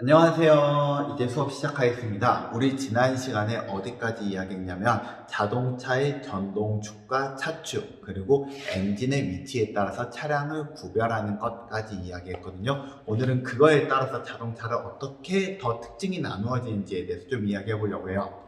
안녕하세요. 이제 수업 시작하겠습니다. 우리 지난 시간에 어디까지 이야기했냐면 자동차의 전동축과 차축 그리고 엔진의 위치에 따라서 차량을 구별하는 것까지 이야기했거든요. 오늘은 그거에 따라서 자동차를 어떻게 더 특징이 나누어지는지에 대해서 좀 이야기해 보려고 해요.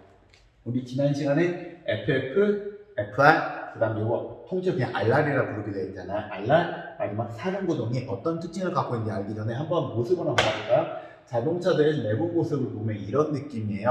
우리 지난 시간에 FF, FR, 그 다음에 이거 통째로 그냥 RR이라 부르게 되어 있잖아요. RR, 마지막 사륜구동이 어떤 특징을 갖고 있는지 알기 전에 한번 모습을 한번 볼까요? 자동차들의 내부 모습을 보면 이런 느낌이에요.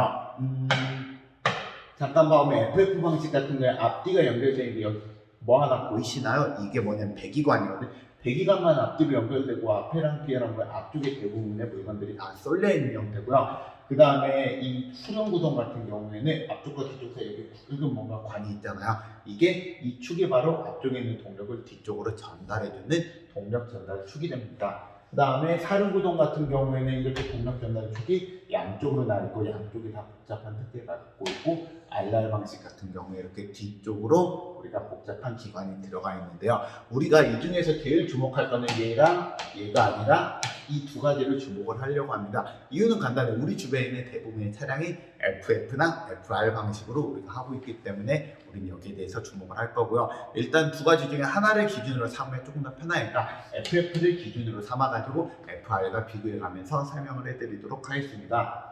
잠깐 보면 FF 방식 같은 거에 앞뒤가 연결되어 있는 여기 뭐 하나 보이시나요? 이게 뭐냐면 배기관이거든요. 배기관만 앞뒤로 연결되고 앞에랑 뒤에랑 앞쪽에 대부분의 물건들이 다 쏠려 있는 형태고요. 그 다음에 이 수렴구동 같은 경우에는 앞쪽과 뒤쪽 사이에 여기 굵은 뭔가 관이 있잖아요. 이게 이 축이 바로 앞쪽에 있는 동력을 뒤쪽으로 전달해주는 동력 전달 축이 됩니다. 그 다음에 사륜구동 같은 경우에는 이렇게 동력 전달 축이 양쪽으로 나 있고 양쪽이 다 복잡한 특징을 갖고 있고 RR 방식 같은 경우에 이렇게 뒤쪽으로 우리가 복잡한 기관이 들어가 있는데요. 우리가 이 중에서 제일 주목할 거는 얘가 아니라 이 두 가지를 주목을 하려고 합니다. 이유는 간단해요. 우리 주변에 있는 대부분의 차량이 FF나 FR 방식으로 우리가 하고 있기 때문에 우리는 여기에 대해서 주목을 할 거고요. 일단 두 가지 중에 하나를 기준으로 삼으면 조금 더 편하니까 FF를 기준으로 삼아가지고 FR과 비교해 가면서 설명을 해드리도록 하겠습니다.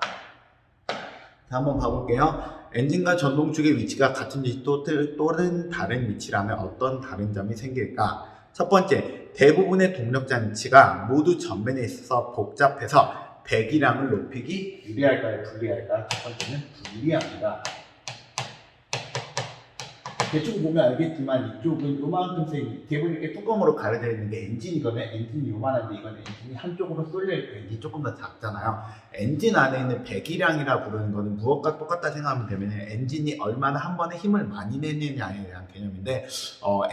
자, 한번 봐볼게요. 엔진과 전동축의 위치가 같은지 또는 다른 위치라면 어떤 다른 점이 생길까? 첫 번째, 대부분의 동력 장치가 모두 전면에 있어서 복잡해서 배기량을 높이기 유리할까요? 불리할까요? 첫 번째는 불리합니다. 대충 보면 알겠지만 이쪽은 요만큼 세 대부분 이렇게 뚜껑으로 가려져 있는 게 엔진이거든요. 엔진이 요만한데 이건 엔진이 한쪽으로 쏠려 있고 엔진이 조금 더 작잖아요. 엔진 안에 있는 배기량이라 부르는 거는 무엇과 똑같다 생각하면 되면 엔진이 얼마나 한 번에 힘을 많이 내느냐에 대한 개념인데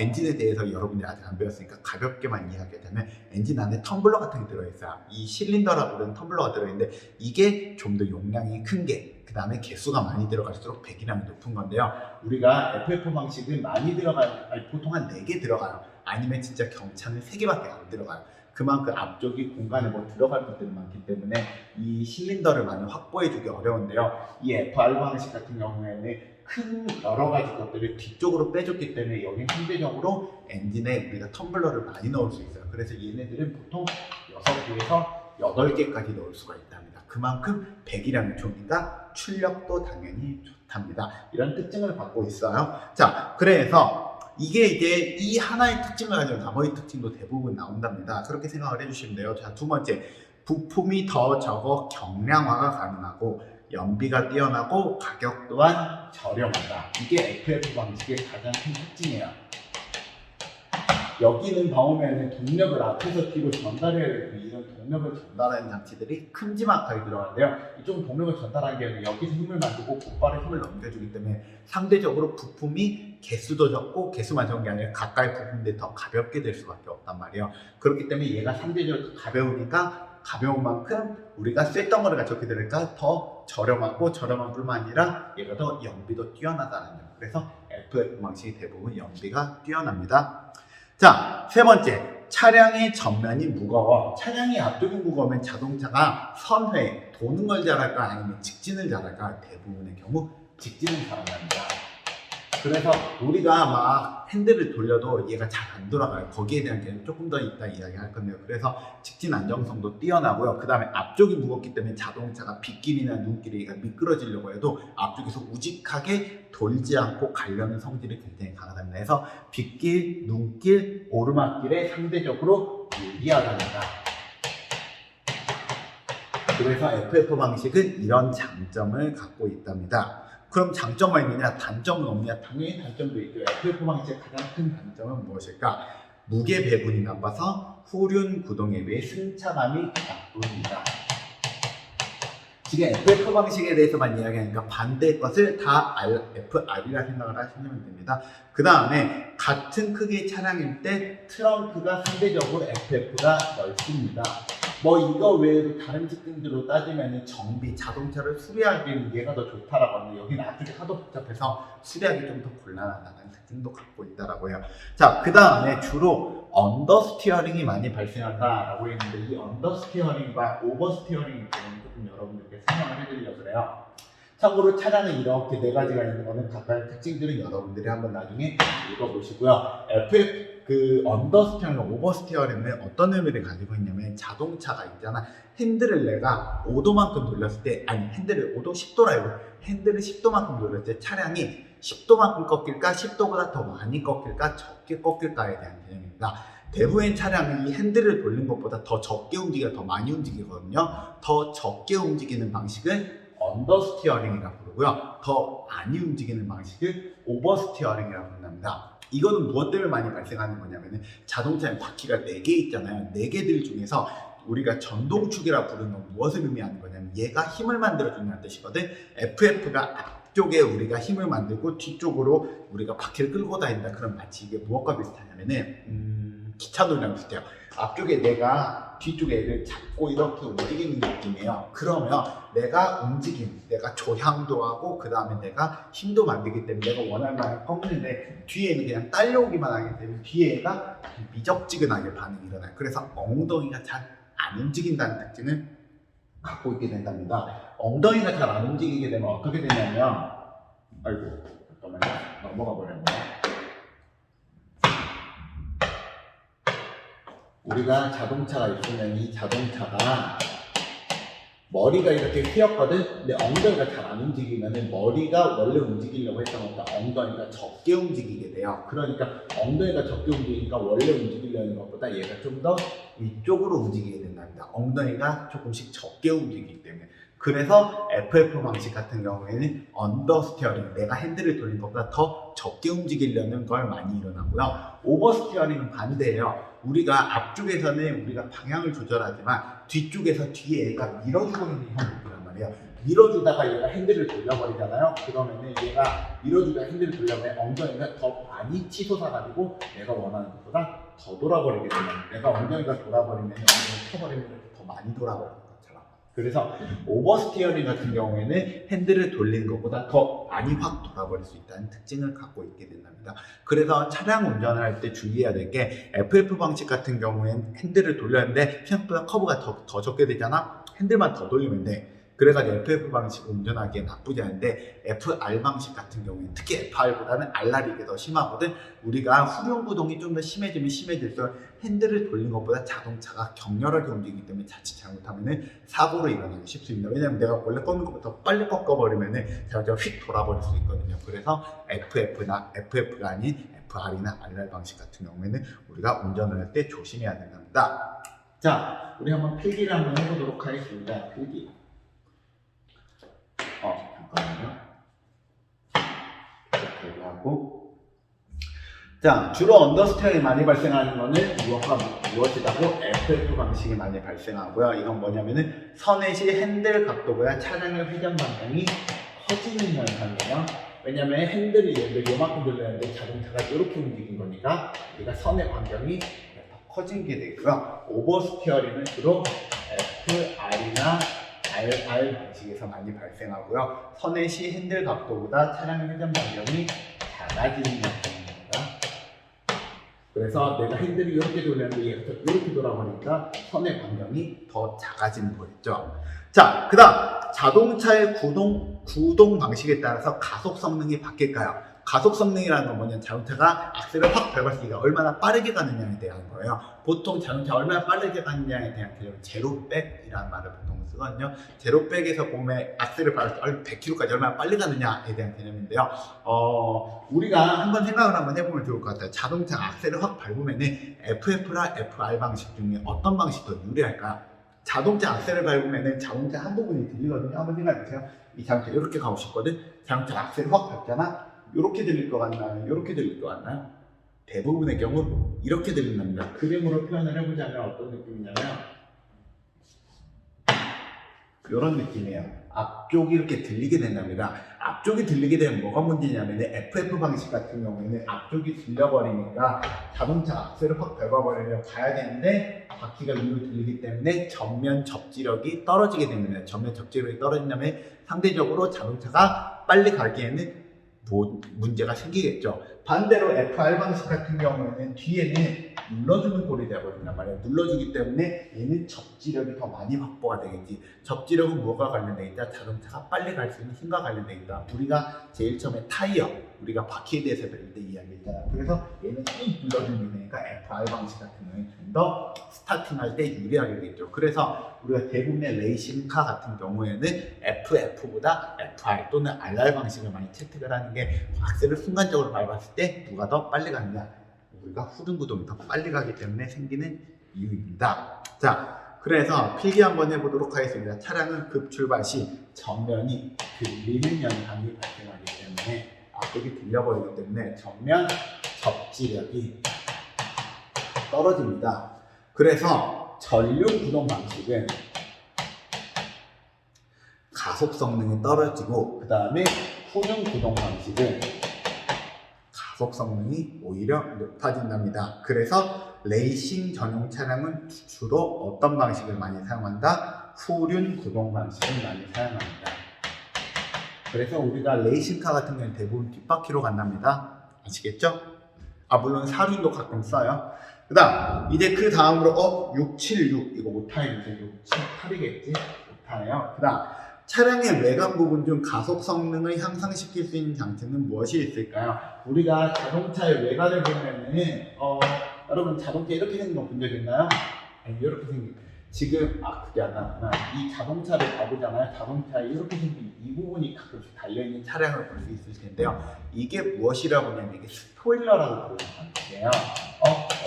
엔진에 대해서 여러분들이 아직 안 배웠으니까 가볍게만 이야기하자면 엔진 안에 텀블러 같은 게 들어있어요. 이 실린더라 부르는 텀블러가 들어있는데 이게 좀 더 용량이 큰 게 그 다음에 개수가 많이 들어갈수록 배기량이 높은 건데요. 우리가 FF 방식은 많이 보통 한 4개 들어가요. 아니면 진짜 경차는 3개밖에 안 들어가요. 그만큼 앞쪽이 공간에 들어갈 것들이 많기 때문에 이 실린더를 많이 확보해주기 어려운데요. 이 FR 방식 같은 경우에는 큰 여러 가지 것들을 뒤쪽으로 빼줬기 때문에 여기 상대적으로 엔진에 우리가 텀블러를 많이 넣을 수 있어요. 그래서 얘네들은 보통 6개에서 8개까지 넣을 수가 있답니다. 그만큼 배기량이 좋으니까 출력도 당연히 좋답니다. 이런 특징을 갖고 있어요. 자, 그래서 이게 이제 이 하나의 특징을 가지고 나머지 특징도 대부분 나온답니다. 그렇게 생각을 해주시면 돼요. 자, 두 번째, 부품이 더 적어 경량화가 가능하고 연비가 뛰어나고 가격 또한 저렴하다. 이게 FF 방식의 가장 큰 특징이에요. 여기는 봐오면 동력을 앞에서 뒤로 전달해야 되고 이런 동력을 전달하는 장치들이 큼지막하게 들어가는데요. 이쪽은 동력을 전달하는 게 아니라 여기서 힘을 만들고 곧바로 힘을 넘겨주기 때문에 상대적으로 부품이 개수도 적고 개수만 적은 게 아니라 가까이 부품들이 더 가볍게 될 수밖에 없단 말이에요. 그렇기 때문에 얘가 상대적으로 가벼우니까 가벼운 만큼 우리가 쇳덩어리가 적게 되니까 더 저렴하고 저렴한 뿐만 아니라 얘가 더 연비도 뛰어나다는 점. 그래서 FF 방식이 대부분 연비가 뛰어납니다. 자, 세 번째, 차량의 전면이 무거워. 차량이 앞쪽이 무거우면 자동차가 선회, 도는 걸 잘할까 아니면 직진을 잘할까? 대부분의 경우 직진을 잘한답니다. 그래서 우리가 막 핸들을 돌려도 얘가 잘 안 돌아가요. 거기에 대한 개념 조금 더 이따 이야기할 건데요. 그래서 직진 안정성도 뛰어나고요. 그 다음에 앞쪽이 무겁기 때문에 자동차가 빗길이나 눈길이 미끄러지려고 해도 앞쪽에서 우직하게 돌지 않고 가려는 성질이 굉장히 강하답니다. 그래서 빗길, 눈길, 오르막길에 상대적으로 유리하답니다. 그래서 FF 방식은 이런 장점을 갖고 있답니다. 그럼 장점만 있느냐, 단점은 없느냐? 당연히 단점도 있죠. FF 방식의 가장 큰 단점은 무엇일까? 무게 배분이 나빠서 후륜 구동에 비해 승차감이 나쁩니다. 지금 FF 방식에 대해서만 이야기하니까 반대의 것을 다 FR이라 생각을 하시면 됩니다. 그 다음에 같은 크기의 차량일 때 트렁크가 상대적으로 FF가 넓습니다. 이거 외에도 다른 특징들로 따지면 정비, 자동차를 수리하기에는 얘가 더 좋다라고 하는데 여기는 앞쪽이 하도 복잡해서 수리하기 좀 더 곤란하다는 특징도 갖고 있다라고 해요. 자, 그 다음에 주로 언더스티어링이 많이 발생한다라고 했는데 이 언더스티어링과 오버스티어링이 조금 여러분들께 설명을 해드리려고 그래요. 참고로 차량은 이렇게 네 가지가 있는 거는 각각의 특징들은 여러분들이 한번 나중에 읽어보시고요. 언더스티어링, 오버스티어링은 어떤 의미를 가지고 있냐면 자동차가 있잖아. 핸들을 내가 5도만큼 돌렸을 때, 아니 핸들을 5도 10도라 핸들을 10도만큼 돌렸을 때 차량이 10도만큼 꺾일까 10도보다 더 많이 꺾일까 적게 꺾일까에 대한 개념입니다. 대부분의 차량이 이 핸들을 돌린 것보다 더 적게 움직여 더 많이 움직이거든요. 더 적게 움직이는 방식은 언더스티어링이라고 부르고요. 더 많이 움직이는 방식을 오버스티어링이라고 부릅니다. 이거는 무엇 때문에 많이 발생하는 거냐면 자동차에 바퀴가 4개 있잖아요. 4개들 중에서 우리가 전동축이라 부르는 건 무엇을 의미하는 거냐면 얘가 힘을 만들어준다는 뜻이거든. FF가 앞쪽에 우리가 힘을 만들고 뒤쪽으로 우리가 바퀴를 끌고 다닌다. 그럼 마치 이게 무엇과 비슷하냐면은 기차 놀이랑 비슷해요. 앞쪽에 내가 뒤쪽에 애를 잡고 이렇게 움직이는 느낌이에요. 그러면 내가 움직임, 내가 조향도 하고 그 다음에 내가 힘도 만들기 때문에 내가 원하는 만큼 꺾는데 뒤에는 그냥 딸려오기만 하기 때문에 뒤에 애가 미적지근하게 반응이 일어나요. 그래서 엉덩이가 잘 안 움직인다는 특징을 갖고 있게 된답니다. 엉덩이가 잘 안 움직이게 되면 어떻게 되냐면 아이고 잠깐만요. 넘어가 버렸네. 우리가 자동차가 있으면 이 자동차가 머리가 이렇게 휘었거든? 근데 엉덩이가 잘 안 움직이면 머리가 원래 움직이려고 했던 것보다 엉덩이가 적게 움직이게 돼요. 그러니까 엉덩이가 적게 움직이니까 원래 움직이려는 것보다 얘가 좀 더 위쪽으로 움직이게 된답니다. 엉덩이가 조금씩 적게 움직이기 때문에. 그래서 FF 방식 같은 경우에는 언더스티어링, 내가 핸들을 돌린 것보다 더 적게 움직이려는 걸 많이 일어나고요. 오버스티어링은 반대예요. 우리가 앞쪽에서는 우리가 방향을 조절하지만 뒤쪽에서 뒤에 애가 밀어주고 있는 형국이란 말이에요. 밀어주다가 얘가 핸들을 돌려버리잖아요. 그러면은 얘가 밀어주다가 핸들을 돌려면 엉덩이가 더 많이 치솟아가지고 내가 원하는 것보다 더 돌아버리게 되면 내가 엉덩이가 돌아버리면 엉덩이 쳐버리면 이렇게 더 많이 돌아버리는 것처럼. 그래서 오버스티어링 같은 경우에는 핸들을 돌리는 것보다 더 많이 확 돌아버릴 수 있다는 특징을 갖고 있게 된답니다. 그래서 차량 운전을 할 때 주의해야 될 게 FF 방식 같은 경우에는 핸들을 돌렸는데 생각보다 커브가 더 적게 되잖아. 핸들만 더 돌리면 돼. 그래가지고 FF 방식을 운전하기에 나쁘지 않은데 FR 방식 같은 경우에는 특히 FR보다는 RR이 이게 더 심하거든. 우리가 후륜구동이 좀 더 심해지면 심해질수록 핸들을 돌린 것보다 자동차가 격렬하게 움직이기 때문에 자칫 잘못하면 사고로 일어나기 쉽습니다. 왜냐면 내가 원래 꺾는 것보다 빨리 꺾어버리면 자동차가 휙 돌아버릴 수 있거든요. 그래서 FF가 아닌 FR이나 RR 방식 같은 경우에는 우리가 운전을 할 때 조심해야 된답니다. 자, 우리 한번 필기를 한번 해보도록 하겠습니다. 필기. 잠깐만요. 이렇게 하고. 자, 주로 언더스티어링이 많이 발생하는 거는 무엇이라고? FF 방식이 많이 발생하고요. 이건 뭐냐면은 선행시 핸들 각도보다 차량의 회전 방향이 커지는 현상이에요. 왜냐면 핸들이 예를 들어 요만큼 돌렸는데 자동차가 이렇게 움직인 거니까 우리가 선의 반경이 더 커진 게 되고요. 오버스티어링은 주로 FR이나 RR 방식에서 많이 발생하고요. 선행시 핸들 각도보다 차량의 회전 반경이 작아지는 현상입니다. 그래서 내가 핸들이 이렇게 돌렸는데 얘가 이렇게 돌아보니까 선의 반경이 더 작아지는 거겠죠. 자, 그 다음 자동차의 구동 방식에 따라서 가속 성능이 바뀔까요? 가속 성능이라는 건 뭐냐면 자동차가 악셀을 확 밟았을 때 얼마나 빠르게 가느냐에 대한 거예요. 보통 자동차 얼마나 빠르게 가느냐에 대한 개념은 제로백이라는 말을 보통 쓰거든요. 제로백에서 보면 악셀을 밟을 때 100km까지 얼마나 빨리 가느냐에 대한 개념인데요. 우리가 한번 생각을 한번 해보면 좋을 것 같아요. 자동차 악셀을 확 밟으면 FF랑 FR 방식 중에 어떤 방식이 더 유리할까요? 자동차 악셀을 밟으면 자동차 한 부분이 들리거든요. 한번 생각해보세요. 이 자동차 이렇게 가고 싶거든. 자동차 악셀을 확 밟잖아. 이렇게 들릴 것 같나요? 이렇게 들릴 것 같나요? 대부분의 경우 이렇게 들린답니다. 그림으로 표현을 해보자면 어떤 느낌이냐면 이런 느낌이에요. 앞쪽이 이렇게 들리게 된답니다. 앞쪽이 들리게 되면 뭐가 문제냐면 FF 방식 같은 경우에는 앞쪽이 들려버리니까 자동차 악셀을 확 밟아버리면 가야 되는데 바퀴가 위로 들리기 때문에 전면 접지력이 떨어지게 됩니다. 전면 접지력이 떨어진다면 상대적으로 자동차가 빨리 가기에는 문제가 생기겠죠. 반대로 FR 방식 같은 경우에는 뒤에는 눌러주는 꼴이 되어버린단 말이에요. 눌러주기 때문에 얘는 접지력이 더 많이 확보가 되겠지. 접지력은 뭐가 관련돼 있다? 자동차가 빨리 갈 수 있는 힘과 관련돼 있다. 우리가 제일 처음에 타이어, 우리가 바퀴에 대해서 배울 때 이야기했잖아. 그래서 얘는 꾹 눌러주는 거니까 FR 방식 같은 경우에는 좀 더 스타팅할 때 유리하게 되죠. 그래서 우리가 대부분의 레이싱카 같은 경우에는 FF보다 FR 또는 RR 방식을 많이 채택을 하는 게 악셀을 순간적으로 밟았을 때 누가 더 빨리 가느냐, 우리가 후륜구동이 더 빨리 가기 때문에 생기는 이유입니다. 자, 그래서 필기 한번 해보도록 하겠습니다. 차량은 급출발 시 전면이 들리는 현상이 발생하기 때문에 앞쪽이 들려버리기 때문에 전면 접지력이 떨어집니다. 그래서 전륜 구동 방식은 가속 성능이 떨어지고, 그 다음에 후륜 구동 방식은 가속 성능이 오히려 높아진답니다. 그래서 레이싱 전용 차량은 주로 어떤 방식을 많이 사용한다? 후륜 구동 방식을 많이 사용합니다. 그래서 우리가 레이싱카 같은 경우는 대부분 뒷바퀴로 간답니다. 아시겠죠? 물론 사륜도 가끔 써요. 그 다음, 이제 그 다음으로 676, 이거 오타임이죠. 678이겠지? 오타예요. 그 다음, 차량의 외관 부분 중 가속 성능을 향상시킬 수 있는 장치는 무엇이 있을까요? 우리가 자동차의 외관을 보면은 여러분 자동차 이렇게 생긴 거 본 적 있나요? 아니, 이렇게 생긴, 지금 그게 안 나왔구나. 이 자동차를 봐보잖아요. 자동차에 이렇게 생긴 이 부분이 가끔씩 달려있는 차량을 볼 수 있을 텐데요. 이게 무엇이라고 하냐면 이게 스포일러라고 부르는 장치예요.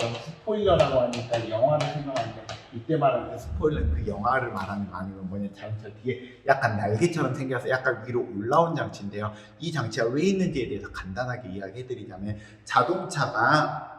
여러분 스포일러라고 하니까 영화를 생각하는데, 이때 말하는 그 스포일러는 그 영화를 말하는 거 아니면 뭐냐, 자동차 뒤에 약간 날개처럼 생겨서 약간 위로 올라온 장치인데요. 이 장치가 왜 있는지에 대해서 간단하게 이야기해드리자면, 자동차가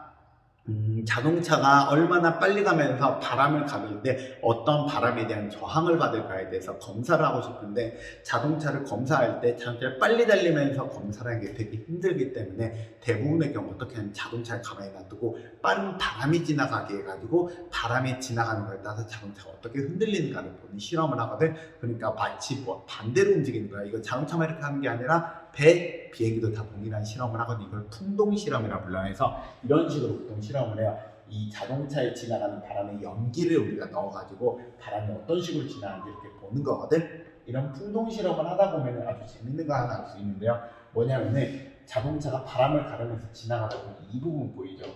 얼마나 빨리 가면서 바람을 가빌 때 어떤 바람에 대한 저항을 받을까에 대해서 검사를 하고 싶은데, 자동차를 검사할 때 자동차를 빨리 달리면서 검사를 하는 게 되게 힘들기 때문에 대부분의 경우 어떻게 하면 자동차를 가만히 놔두고 빠른 바람이 지나가게 해가지고 바람이 지나가는 거에 따라서 자동차가 어떻게 흔들리는가를 보는 실험을 하거든. 그러니까 마치 반대로 움직이는 거야. 이거 자동차만 이렇게 하는 게 아니라 배, 비행기도 다 동일한 실험을 하거든요. 이걸 풍동 실험이라 불러요. 해서 이런 식으로 보통 실험을 해요. 이 자동차에 지나가는 바람에 연기를 우리가 넣어가지고 바람이 어떤 식으로 지나가는지 이렇게 보는 거거든. 이런 풍동 실험을 하다 보면 아주 재밌는 거 하나 알 수 있는데요. 뭐냐면은 자동차가 바람을 가르면서 지나가다 보면 이 부분 보이죠?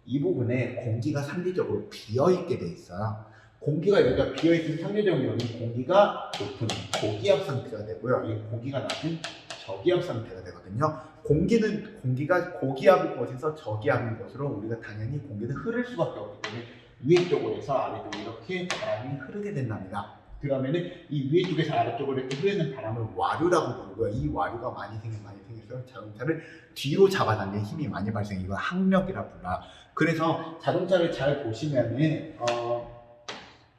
이 부분에 공기가 상대적으로 비어있게 돼 있어요. 공기가 여기가 비어있으면 상대적으로 여기 공기가 높은 고기압 상태가 되고요. 이 공기가 낮은 저기압 상태가 되거든요. 공기가 고기압인 곳에서 저기압인 곳으로 우리가 당연히 공기는 흐를 수밖에 없기 때문에 위에 쪽으로 해서 아래쪽으로 이렇게 바람이 흐르게 된답니다. 그러면은 이 위에 쪽에서 아래쪽으로 이렇게 흐르는 바람을 와류라고 부르고요. 이 와류가 많이 생겨서 자동차를 뒤로 잡아당기는 힘이 많이 발생해요. 이걸 항력이라 불러요. 그래서 자동차를 잘 보시면은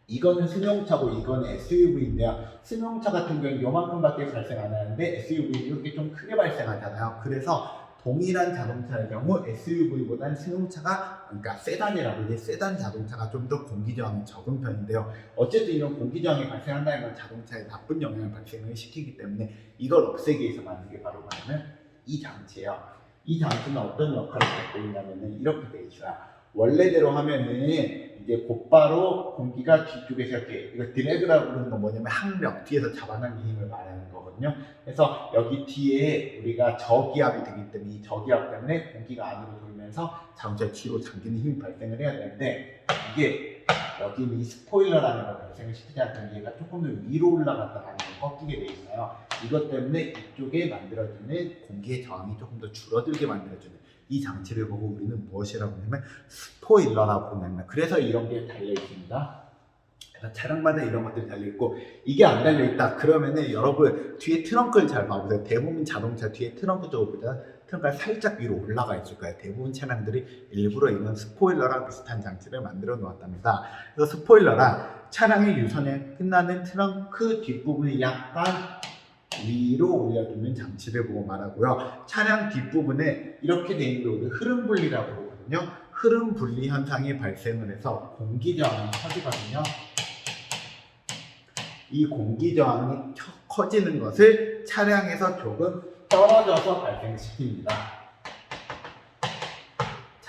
이거는 승용차고 이거는 SUV인데요. 승용차 같은 경우는 요만큼밖에 발생 안 하는데 SUV는 이렇게 좀 크게 발생하잖아요. 그래서 동일한 자동차의 경우 SUV보다는 승용차가, 그러니까 세단이라고 이제 세단 자동차가 좀 더 공기 저항이 적은 편인데요. 어쨌든 이런 공기 저항이 발생한다는 건 자동차에 나쁜 영향을 발생을 시키기 때문에 이걸 없애기 위해서 만든 게 바로 뭐냐면 이 장치예요. 이 장치는 어떤 역할을 갖고 있냐면은 이렇게 돼 있어요. 원래대로 하면은 이제 곧바로 공기가 뒤쪽에서 이렇게, 이거 드래그라고 부르는 건 뭐냐면 항력, 뒤에서 잡아당기는 힘을 말하는 거거든요. 그래서 여기 뒤에 우리가 저기압이 되기 때문에 이 저기압 때문에 공기가 안으로 돌면서 자동차 뒤로 당기는 힘이 발생을 해야 되는데, 이게 여기 이 스포일러라는 걸 발생을 시키지 않으면 얘가 조금 더 위로 올라갔다가 꺾이게 돼 있어요. 이것 때문에 이쪽에 만들어지는 공기의 저항이 조금 더 줄어들게 만들어주는 이 장치를 보고 우리는 무엇이라고 하냐면 스포일러라고 부릅니다. 그래서 이런 게 달려 있습니다. 그래서 차량마다 이런 것들이 달려 있고, 이게 안 달려 있다 그러면은 여러분 뒤에 트렁크를 잘 봐보세요. 대부분 자동차 뒤에 트렁크 쪽보다 트렁크가 살짝 위로 올라가 있을 거예요. 대부분 차량들이 일부러 이런 스포일러랑 비슷한 장치를 만들어 놓았답니다. 그래서 스포일러랑 차량의 유선에 끝나는 트렁크 뒷부분이 약간 위로 올려두는 장치를 보고 말하고요. 차량 뒷부분에 이렇게 돼 있는 걸 우리 흐름 분리라고 그러거든요. 흐름 분리 현상이 발생을 해서 공기 저항이 커지거든요. 이 공기 저항이 커지는 것을 차량에서 조금 떨어져서 발생시킵니다.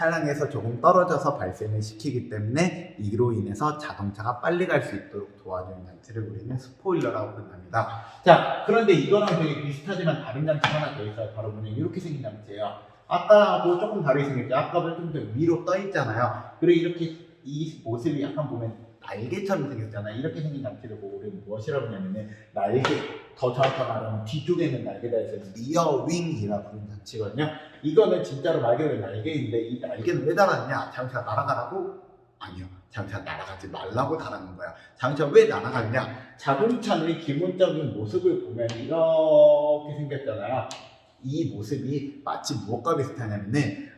차량에서 조금 떨어져서 발생을 시키기 때문에 이로 인해서 자동차가 빨리 갈 수 있도록 도와주는 장치를 우리는 스포일러라고 부릅니다. 자, 그런데 이거랑 되게 비슷하지만 다른 장치가 하나 더 있어요. 바로 뭐냐, 이렇게 생긴 장치예요. 아까도 조금 다르게 생겼죠. 아까보다 좀 더 위로 떠 있잖아요. 그리고 이렇게 이 모습이 약간 보면 날개처럼 생겼잖아요. 이렇게 생긴 장치를 보고 우리는 무엇이라고 하냐면은 날개, 더 정확하게 말하면 뒤쪽에 있는 날개다 해서 리어 윙이라고 부르는 장치거든요. 이거는 진짜로 말 그대로 날개인데 이 날개는 왜 달았냐? 자동차가 날아가라고? 아니요. 자동차가 날아가지 말라고 달아는 거야. 자동차가 왜 날아가냐? 자동차는 기본적인 모습을 보면 이렇게 생겼잖아요. 이 모습이 마치 무엇과 비슷하냐면은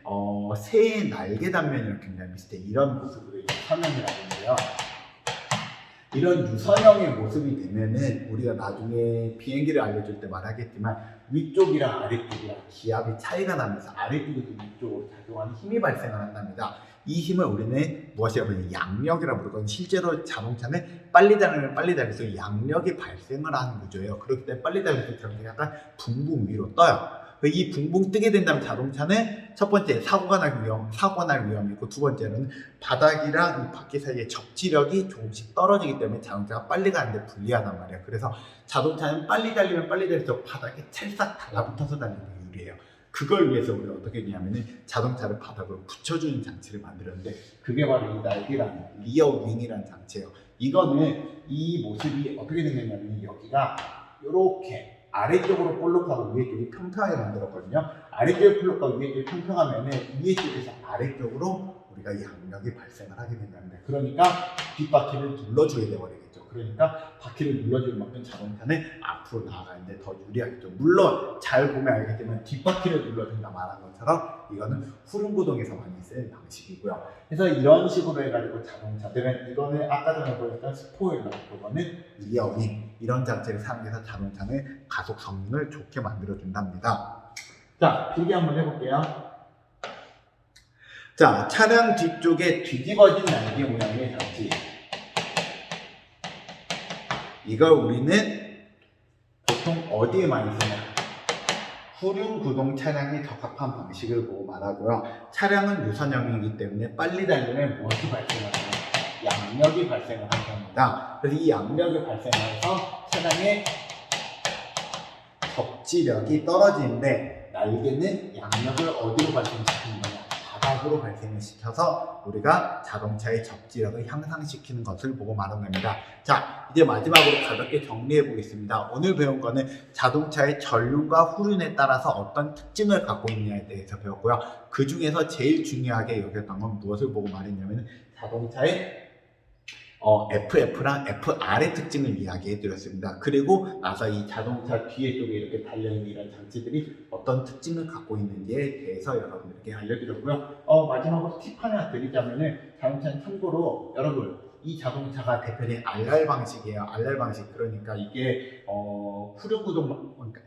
새의 날개 단면이랑 굉장히 비슷해. 이런 모습으로 설명을 하는데요. 이런 유선형의 모습이 되면은 우리가 나중에 비행기를 알려줄 때 말하겠지만 위쪽이랑 아래쪽이랑 기압이 차이가 나면서 아래쪽에서 위쪽으로 작용하는 힘이 발생을 한답니다. 이 힘을 우리는 무엇이라고 하냐, 양력이라고 부르거든요. 실제로 자동차는 빨리 달리면 빨리 달릴수록 양력이 발생을 하는 구조예요. 그렇기 때문에 빨리 달릴수록 자동차가 약간 붕붕 위로 떠요. 이 붕붕 뜨게 된다면 자동차는 첫 번째 사고가 날 위험이 있고, 두 번째는 바닥이랑 이 바퀴 사이의 접지력이 조금씩 떨어지기 때문에 자동차가 빨리 가는데 불리하단 말이에요. 그래서 자동차는 빨리 달리면 빨리 달릴수록 바닥에 찰싹 달라붙어서 달리는 게 유리해요. 그걸 위해서 우리가 어떻게 했냐면은 자동차를 바닥으로 붙여주는 장치를 만들었는데 그게 바로 이 날개라는 리어 윙이라는 장치예요. 이거는 이 모습이 어떻게 생겼냐면 여기가 이렇게 아래쪽으로 볼록하고 위에 쪽이 평평하게 만들었거든요. 아래쪽이 볼록하고 위에 쪽이 평평하면은 위에 쪽에서 아래쪽으로 우리가 양력이 발생을 하게 된답니다. 그러니까 뒷바퀴를 눌러주게 되어버리겠죠. 그러니까 바퀴를 눌러주는 만큼 자동차는 앞으로 나아가는데 더 유리하겠죠. 물론 잘 보면 알겠지만 뒷바퀴를 눌러준다 말한 것처럼 이거는 후륜구동에서 많이 쓰는 방식이고요. 그래서 이런 식으로 해가지고 자동차들은, 이거는 아까 전에 보였던 스포일러, 그거는 리어윙, 이런 장치를 사용해서 자동차는 가속 성능을 좋게 만들어준답니다. 자, 필기 한번 해볼게요. 자, 차량 뒤쪽에 뒤집어진 날개 모양의 장치. 이걸 우리는 보통 어디에 많이 쓰냐? 후륜구동 차량에 적합한 방식을 보고 말하고요. 차량은 유선형이기 때문에 빨리 달리면 무엇이 발생하냐? 양력이 발생을 한답니다. 그래서 이 양력이 발생해서 차량의 접지력이 떨어지는데 날개는 양력을 어디로 발생시키는 거냐? 바닥으로 발생을 시켜서 우리가 자동차의 접지력을 향상시키는 것을 보고 말하는 겁니다. 자, 이제 마지막으로 가볍게 정리해 보겠습니다. 오늘 배운 거는 자동차의 전륜과 후륜에 따라서 어떤 특징을 갖고 있느냐에 대해서 배웠고요. 그 중에서 제일 중요하게 여겼던 건 무엇을 보고 말했냐면 자동차의 FF랑 FR의 특징을 이야기해 드렸습니다. 그리고 나서 이 자동차 뒤에 쪽에 이렇게 달려있는 이런 장치들이 어떤 특징을 갖고 있는지에 대해서 여러분들께 알려드렸고요. 마지막으로 팁 하나 드리자면은, 자동차는 참고로 여러분, 이 자동차가 대표적인 RR 방식이에요. RR 방식. 그러니까 이게 후륜구동, 그러니까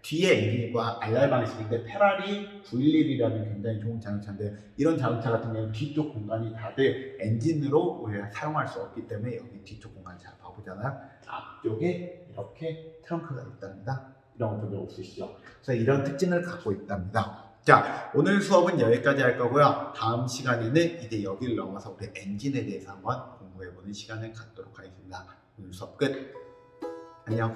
뒤에 엔진과 RR 방식인데 페라리 911이라는 굉장히 좋은 자동차인데, 이런 자동차 같은 경우는 뒤쪽 공간이 다들 엔진으로 우리가 사용할 수 없기 때문에 여기 뒤쪽 공간 잘 봐보잖아요. 앞쪽에 이렇게 트렁크가 있답니다. 이런 것도 없으시죠? 그래서 이런 특징을 갖고 있답니다. 자, 오늘 수업은 여기까지 할 거고요. 다음 시간에는 이제 여기를 넘어서 우리 엔진에 대해서 한번 공부해보는 시간을 갖도록 하겠습니다. 오늘 수업 끝. 안녕.